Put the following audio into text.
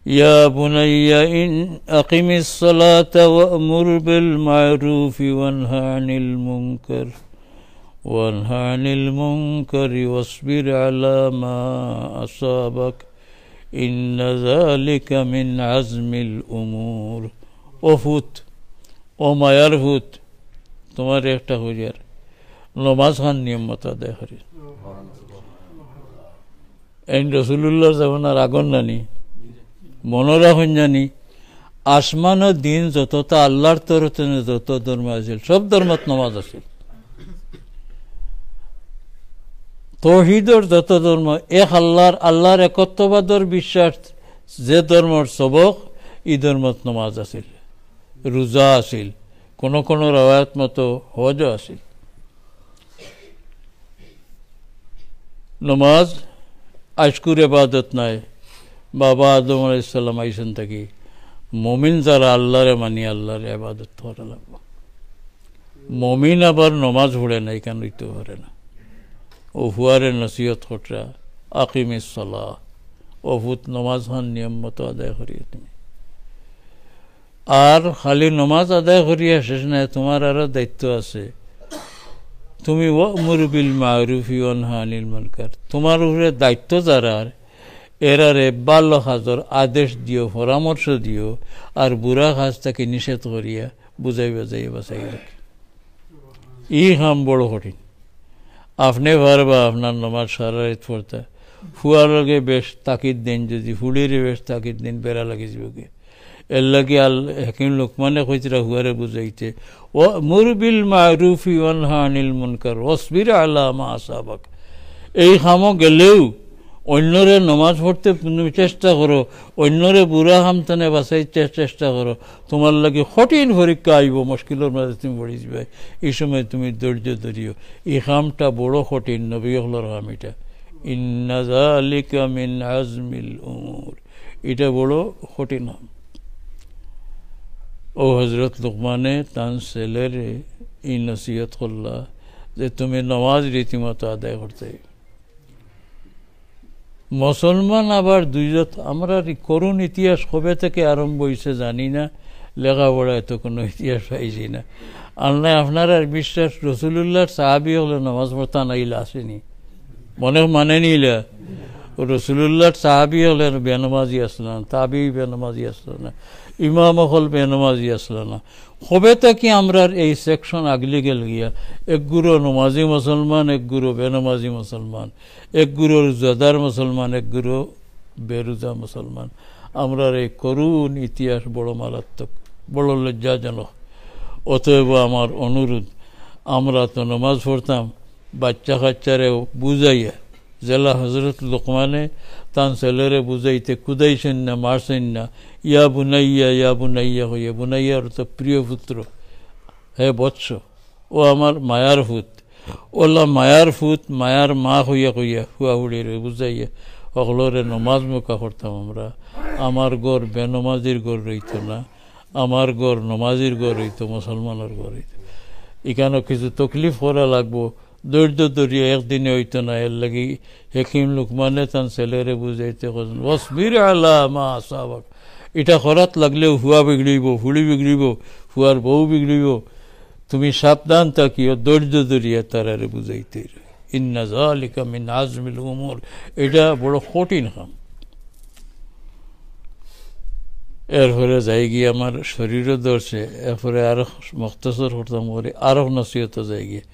يا بني إن أقم الصلاة وأمر بالمعروف وانهى عن المنكر واصبر على ما أصابك إن ذلك من عزم الأمور وفوت وما يرفوت তোমার একটা হুজুর নমাজ খান নিয়ম মতো আদায় করি এই রাসূলুল্লাহর জামানার আগুন নানি মনে রাখুন জানি আসমান ও দিন যতটা আল্লাহর তরফে যত ধর্ম আছে সব ধর্মত নমাজ আছে তৌহিদের যত ধর্ম এক আল্লাহর একত্ববাদের বিশ্বাস যে ধর্মের সবক এই ধর্মত নমাজ আছিল রোজা আছিল কোন কোন রওয়ায়াত মতো হজ আছিল নমাজ আশকুর ইবাদত নাই বাবা আদম আলাইহিস সালাম আইসেন থাকি মুমিন যারা আল্লাহরে মানি আল্লাহর ইবাদত করা লাগবে মুমিন আবার নমাজ পড়ে নাই কেন হইতে পারে না ও হুয়ারে নসিহত করা আকিমিস সালাহ ও ফুত নমাজ খান নিয়ম মতো আদায় করিয়ে তুমি আর খালি নমাজ আদায় করিয়া শেষ নাই তোমার আরো দায়িত্ব আছে তুমি ওয়ামুর বিল মারুফি ওয়ানহা আনিল মুনকার তোমার উপরে দায়িত্ব যারা এরারে ভালো কাজের আদেশ দিও পরামর্শ দিও আর বুড়া কাজ তাকে নিষেধ করিয়া বুঝাই বাঁচাই রাখি এই কাম বড় কঠিন আপনি পারবা আপনার নমাজ সারা রাত পড়তা ফুয়ার লগে বেশ তাকিদ দিন যদি ফুলির বেশ তাকিদ দিন বেড়া লাগি যাবে এর লাগে হাকিম লোকমানে কইতরা হুয়ারে বুঝাইতে ও মুরবিল মারুফি ওয়ানহা আনিল মুনকার ওয়াসবির আলা মা আসাবাক এই কামও গেলেও অন্যরে নমাজ পড়তে তুমি চেষ্টা করো অন্যরে বুড়া হামতানে বাঁচাইতে চেষ্টা করো তোমার লাগে কঠিন পরীক্ষা আইব মুশকিলের মাঝে তুমি পড়ে যাবে এই সময় তুমি ধৈর্য ধরিও এই কামটা বড় কঠিন নবী হলোর কাম এটা ইন্না যালিকা মিন আজমিল উমুর এটা বড় কঠিন কাম ও হযরত লুকমানে তান ছেলেরে এই নসিহত করলা যে তুমি নামাজ রীতিমতো আদায় করতে মুসলমান আবার দুইজত আমরা করুণ ইতিহাস কবে থেকে আরম্ভ হয়েছে জানি না লেখাপড়ায় তো কোনো ইতিহাস পাইছি না আল্লাহ আপনার আর বিশ্বাস রসুলুল্লাহর সাহাবি হলে নামাজ পড়তা নাইলে আসেনি মানে নিলা রসুলুল্লাহর সাহাবি হলে বেনমাজি আসলো না তাবি বেনমাজি আসলো না ইমাম হল বেনমাজি আসলো না কবে থেকে আমরা এই সেকশন আগলি গেল গিয়া এক গুরু নমাজি মুসলমান এক গুরু বেনমাজি মুসলমান এক গুরু রোজাদার মুসলমান এক গুরু বেরোজা মুসলমান আমরা এই করুণ ইতিহাস বড় মারাত্মক বড় লজ্জাজনক অতএব আমার অনুরোধ আমরা তো নমাজ পড়তাম বাচ্চা কাচ্চারে বুঝাইয়া জেলা হজরত লোকমানে তান ছেলেরে বুঝাইতে কুদাইছেন না মারছেন না ইয়া বুনাইয়া হইয়া বুনাইয়ার তো প্রিয় পুত্র হে বৎস ও আমার মায়ার ফুত ওলা মায়ার ফুত মায়ার মা হইয়া হুয়া হুড়িরে বুঝাইয়া সকলরে নমাজ মোকা করতাম আমরা আমার গড় বেনমাজির গড় রইত না আমার গড় নমাজির গড় রইত মুসলমানের গড় রইত এখানে কিছু তকলিফ করা লাগবো ধৈর্য ধরিয়া একদিনে হইতো না এর লাগি হাকিম লুকমানে তান ছেলেরে বুঝাইতে করেন ওয়াসবির আলা মা আসাবাক এটা করাত লাগলেও হুয়া বিগড়িব হুড়ি বিগড়িব হুয়ার বউ বিগড়িব তুমি সাবধান থাকিও ধৈর্য ধরিয়া তারারে বুঝাইতে ইন্না যালিকা মিন আজমিল উমুর এটা বড় কঠিন কাম এরপরে যাই গিয়ে আমার শরীরও ধরছে এরপরে আরো মুখতসর করতাম করে আরো নসিহত যাই গিয়ে